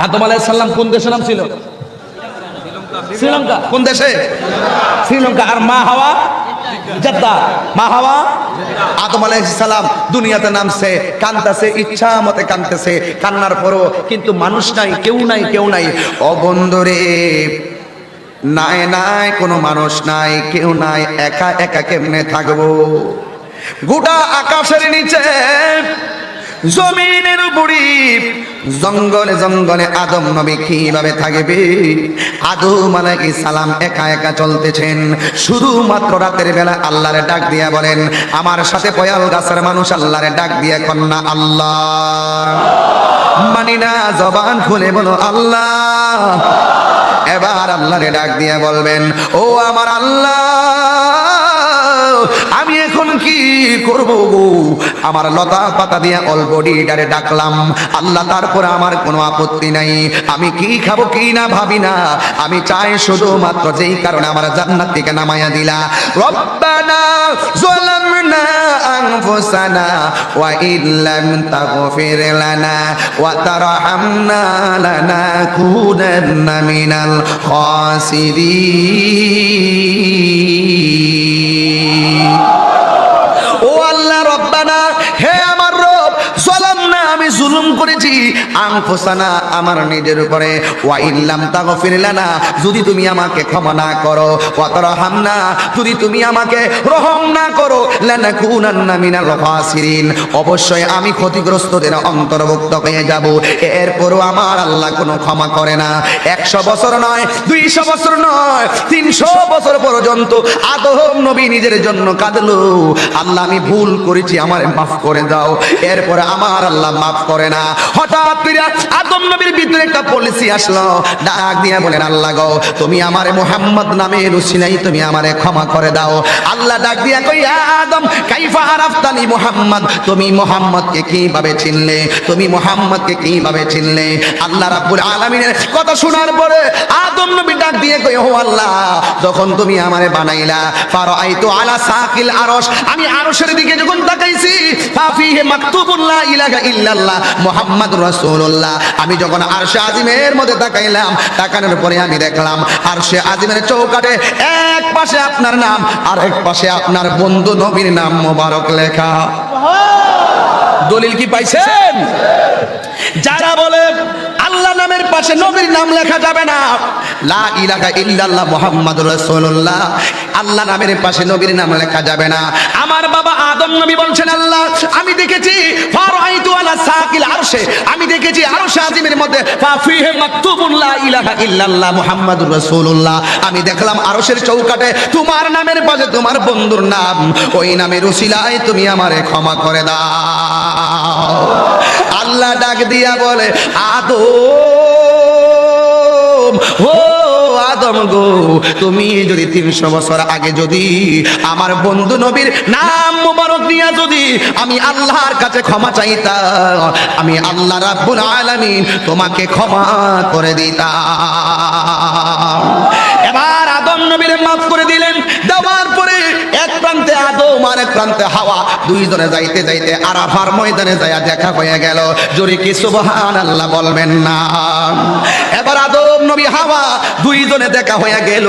আদম আলাইহিস সালাম কোন দেশের নাম ছিল? শ্রীলঙ্কা। কোন দেশে? শ্রীলঙ্কা। আর মা হাওয়া জেদ্দা। মা হাওয়া আদম আলাইহিস সালাম দুনিয়াতে নামছে, কাঁদতেছে, ইচ্ছা মতে কাঁদতেছে, কান্নার পরও কিন্তু মানুষ নাই, কেউ নাই, কেউ নাই। ও বন্ধুরে, নাই নাই কোনো মানুষ নাই, কেউ নাই, একা একা কেমনে থাকবো? গোটা আকাশের নিচে, জমিনের উপরে, জঙ্গলে জঙ্গলে আদম নবী কিভাবে থাকবে? আদম আলাইহিস সালাম একা একা চলতেছেন। শুধুমাত্র রাতের বেলা আল্লাহরে ডাক দিয়া বলেন, আমার সাথে পয়াল গাছের মানুষ আল্লাহরে ডাক দিয়া কন্যা আল্লাহ। মানি না, জবান খুলে বলো আল্লাহ। এবার আল্লাহরে ডাক দিয়া বলবেন, ও আমার আল্লাহ, আমি এখন কি করব গো? আমার লতা পাতা দিয়া অল্প ডিডারে ডাকলাম আল্লাহ, তারপরে আমার কোনো আপত্তি নাই। আমি কি খাবো কি না ভাবি না, আমি চাই শুধুমাত্র যেই কারণে আমার জান্নাত থেকে নামাইয়া দিলা। রব্বানা যালামনা আনফুসানা ওয়া ইল্লাম তাগফির লানা ওয়া তারহামনা লানাকুনান্না মিনাল খাসিরিন। ও আল্লাহ, রব্বানা, হে আমার রব, যালামনা, আমি জুলুম করেছি, আনফুসানা, আমার নিজের উপরে, ওয়া ইল্লাম তাগফির লানা, যদি তুমি আমাকে ক্ষমা না করো, ওয়া তারহামনা, যদি তুমি আমাকে রহম না করো, লানাকুনান্না মিনাল খাসিরিন, অবশ্যই আমি ক্ষতিগ্রস্তদের অন্তর্ভুক্ত হয়ে যাব। এরপরও আমার আল্লাহ কোনো ক্ষমা করে না। 100 বছর নয়, 200 বছর নয়, 300 বছর পর্যন্ত আদম নবী নিজের জন্য কাঁদলো, আল্লাহ আমি ভুল করেছি, আমারে মাফ করে দাও। এরপরে আমার আল্লাহ মাফ করে না। হঠাৎ করে আদম নবীর ভিতরে একটা পলিসি আসলো, ডাক দিয়ে বলেন, আল্লাহ গো, তুমি আমারে মুহাম্মদ নামে রুসিলাই, তুমি আমারে ক্ষমা করে দাও। আল্লাহ ডাক দিয়া কই, আদম কাইফা আরাফতানি মুহাম্মদ, তুমি মুহাম্মদকে কিভাবে চিনলে? তুমি মুহাম্মদকে কিভাবে চিনলে? আল্লাহ রাব্বুল আলামিনের কথা শোনার পরে আদম নবী ডাক দিয়ে কই, ও আল্লাহ, যখন তুমি আমারে বানাইলা, ফারাআইতু আলা সাকিল আরশ, আমি আরশের দিকে যখন তাকাইছি, ফাফিহি মাকতুবুন লা ইলাহা ইল্লাল্লাহ মুহাম্মাদুর রাসূলুল্লাহ, আমি যখন আরশে আজিমের মধ্যে তাকাইলাম, তাকানোর পরে আমি দেখলাম আরশে আজিমের চৌকাঠে এক পাশে আপনার নাম আর এক পাশে আপনার বন্ধু নবীর নাম মোবারক লেখা। দলিল কি পাইছেন? যারা বলে আল্লাহ নামের পাশে নবীর নাম লেখা যাবে না, লা ইলাহা ইল্লাল্লাহ মুহাম্মাদুর রাসূলুল্লাহ, আল্লাহ নামের পাশে নবীর নাম লেখা যাবে না। আমার বাবা আদম নবী বলছেন, আল্লাহ আমি দেখেছি ফারাআইতু আলা সাকিল আরশে, আমি দেখেছি আরশে আজিমের মধ্যে ফাফিহি মাকতুবুন লা ইলাহা ইল্লাল্লাহ মুহাম্মাদুর রাসূলুল্লাহ, আমি দেখলাম আরশের চৌকাঠে তোমার নামের পাশে তোমার বন্ধুর নাম, ওই নামের উসিলায় তুমি আমারে ক্ষমা করে দাও। আল্লাহ ডাক দিয়া বলে, আদম, ও আদম গো, তুমি যদি 300 বছর আগে যদি আমার বন্ধু নবীর নাম মোবারক দিয়া যদি আমি আল্লাহর কাছে ক্ষমা চাইতাম, আমি আল্লাহ রাব্বুল আলামিন তোমাকে ক্ষমা করে দিতাম। এবার আদম নবীর মাফ করে দিলেন। দেওয়ার পরে এক প্রান্তে আদম আর এক প্রান্তে হাওয়া, দুইজনে যাইতে যাইতে আরাফার ময়দানে যায়া দেখা হয়ে গেল। জোরে কি সুবহানাল্লাহ বলবেন না? এবার আদম নবী হাওয়া দুইজনে দেখা হয়ে গেল।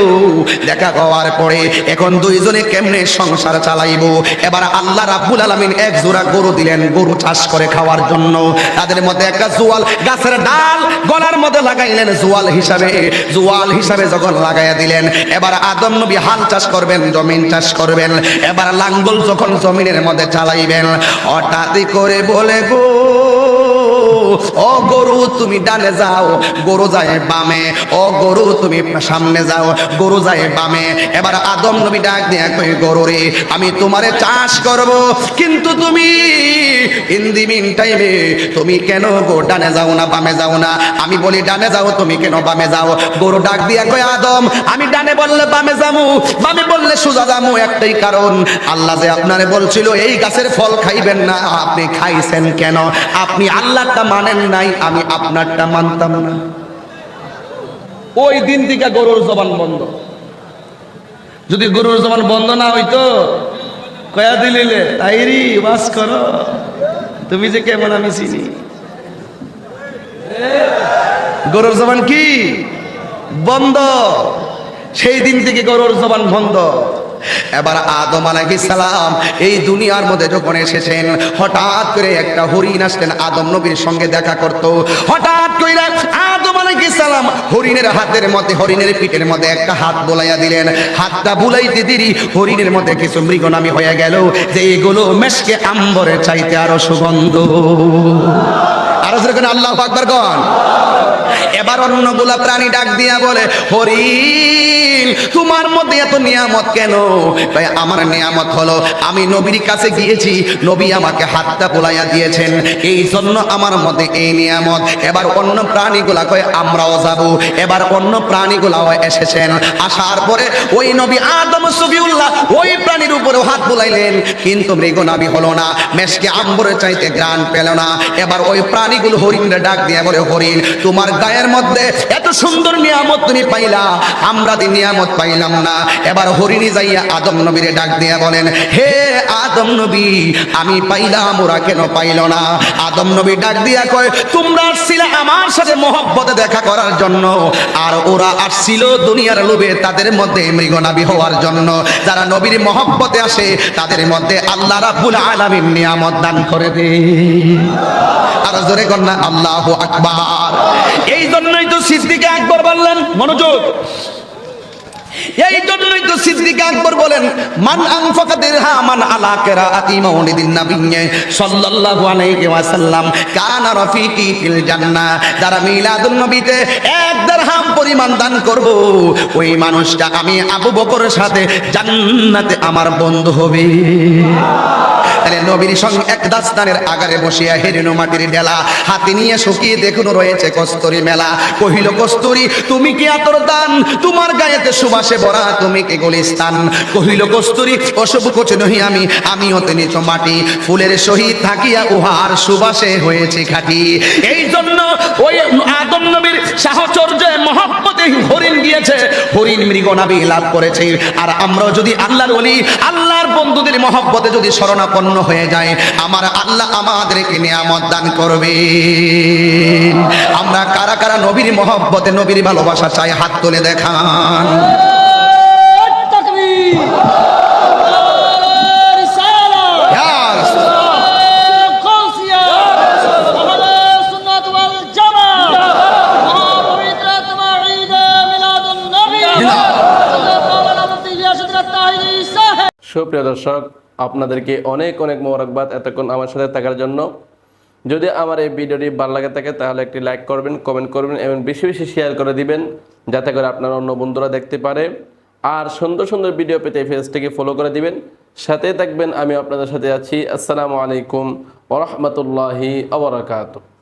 দেখা হওয়ার পরে এখন দুইজনে কেমনে সংসার চালাইবো? এবার আল্লাহ রাব্বুল আলামিন এক জোড়া গরু দিলেন, গরু চাষ করে খাওয়ার জন্য। তাদের মধ্যে একটা জোয়াল গাছের ডাল গলার মধ্যে লাগাইলেন জোয়াল হিসাবে। জোয়াল হিসাবে যখন লাগাইয়া দিলেন, এবার আদম নবী হাল চাষ করবেন, জমিন চাষ করবেন। এবার লাঙ্গল যখন জমিনের মধ্যে চালাইবেন, হঠাৎই করে বলে, গো ও গরু তুমি ডানে যাও, গরু যায় বামে, ও গরু তুমি সামনে যাও, গরু যায় বামে। এবার আদম নবী ডাক দিয়া কই, গরু রে, আমি তোমারে চাষ করব, কিন্তু তুমি ইন দি মিন টাইমে তুমি কেন গো ডানে যাও না বামে যাও না? আমি বলি ডানে যাও, তুমি কেন বামে যাও? গরু ডাক দিয়া কই, আদম আমি ডানে বললে বামে যাবো, বামে বললে সোজা যাবো, একটাই কারণ, আল্লাহ যে আপনারে বলছিল এই গাছের ফল খাইবেন না, আপনি খাইছেন কেন? আপনি আল্লাহটা মানেন নাই, আমি আপনারটা মানতাম না। ওই দিন থেকে গরুর জবান বন্ধ। যদি গরুর জবান বন্ধ না হইতো, কয়া দিলে তাইরি বাস করো, তুমি যে কেমন আমি চিনি। গরুর জবান কি বন্ধ, সেই দিন থেকে গরুর জবান বন্ধ। এবার আদম আলাইহিস সালাম এই দুনিয়ার মধ্যে যখন এসেছেন, হঠাৎ করে একটা হরিণ আসলেন আদম নবীর সঙ্গে দেখা করত। হঠাৎ করে আদম আলাইহিস সালাম হরিণের হাতের মধ্যে, হরিণের পিঠের মধ্যে একটা হাত বোলাইয়া দিলেন। হাতটা বুলাইতে দেরি হরিণের মধ্যে কিছু মৃগনামি হয়ে গেল, যে এগুলো মেশকে আম্বরের চাইতে আরো সুগন্ধ। আরো যেরকম আল্লাহু আকবার গণ। এবার অন্যগুলা প্রাণী ডাক দিয়া বলে, হরিণ তোমার মধ্যে এত নিয়ামত কেন? ভাই আমার নিয়ামত হলো আমি নবীর কাছে গিয়েছি, নবী আমাকে হাতটা বোলাইয়া দিয়েছেন, এই জন্য আমার মধ্যে এই নিয়ামত। এবার অন্য প্রাণীগুলা কয় আমরাও যাব। এবার অন্য প্রাণীগুলাও এসেছেন, আসার পরে ওই নবী আদম সফিউল্লাহ ওই প্রাণীর উপরে হাত বোলাইলেন, কিন্তু মৃগনাভি হলো না, মেশকে আম্বরের চাইতে ঘ্রাণ পেল না। এবার ওই প্রাণীগুলো হরিণরে ডাক দিয়ে বলে, হরিণ তোমার গায়ের মধ্যে এত সুন্দর নিয়ামত তুমি পাইলা, আমরা দি নিয়ামত পাইলাম না। এবার হরিণী যাইয়া আদম নবীরে ডাক দিয়া বলেন, হে আদম নবী আমি পাইলাম, ওরা কেন পাইল না? আদম নবী ডাক দিয়া কয়, তোমরা আসছিলে আমার সাথে মহব্বতে দেখা করার জন্য, আর ওরা আসছিল দুনিয়ার লোভে তাদের মধ্যে মৃগনাভি হওয়ার জন্য। যারা নবীর মহব্বতে আসে তাদের মধ্যে আল্লাহ রাব্বুল আলামিন নিয়ামত দান করে দেয়। আর জোরে কন্যা আল্লাহু আকবার। এই জন্যই তো সিদ্দিক আকবর বললেন, মনোযোগ, এই জন্যই তো সিদ্দিক আকবর বলেন, মান আনফাকা দিরহামান আলা কিরাআতি মাউলিদিন নবী সাল্লাল্লাহু আলাইহি ওয়াসাল্লাম কানা রাফিকি ফিল জান্নাহ। যারা মিলাদুন নবীতে এক দিরহাম পরিমাণ দান করব, ওই মানুষটা আমি আবু বকরের সাথে জান্নাতে আমার বন্ধু হবে। তাহলে নবীর সঙ্গে এক দাস্তানের আগারে বসিয়া হেরিনো মাটির ডেলা হাতে নিয়ে শুকিয়ে দেখুন রয়েছে কস্তুরী মেলা। কহিল কস্তুরী তুমি কি আতর দান, তোমার গায়েতে সুবাসে ভরা, তুমি কি গুলিস্তান? কহিল কস্তুরী অশুভ কোচ নহি আমি, আমিও তো নিচ মাটি, ফুলের সহিত থাকিয়া উহার সুবাসে হয়েছে খাঁটি। এই জন্য ওই আদম নবীর সাহচর্যে মহব্বতে হরিণ গিয়েছে, হরিণ মৃগনাভি লাভ করেছে। আর আমরাও যদি আল্লাহর ওলি আল্লাহর বন্ধুদের মহব্বতে যদি শরণাপন্ন হয়ে যায়, আমার আল্লাহ আমাদেরকে নিয়ামত দান করবে। আমরা কারা কারা নবীর মহব্বতে নবীর ভালোবাসা চাই, হাত তুলে দেখান। সুপ্রিয় দর্শক, আপনাদেরকে অনেক অনেক মোবারকবাদ এতক্ষণ আমার সাথে থাকার জন্য। যদি আমার এই ভিডিওটি ভালো লাগে থাকে তাহলে একটি লাইক করবেন, কমেন্ট করবেন এবং বেশি বেশি শেয়ার করে দিবেন, যাতে করে আপনার অন্য বন্ধুরা দেখতে পারে। আর সুন্দর সুন্দর ভিডিও পেতে পেজটিকে ফলো করে দিবেন, সাথে থাকবেন। আমি আপনাদের সাথে আছি। আসসালামু আলাইকুম ওয়া রাহমাতুল্লাহি ওয়া বারাকাতুহু।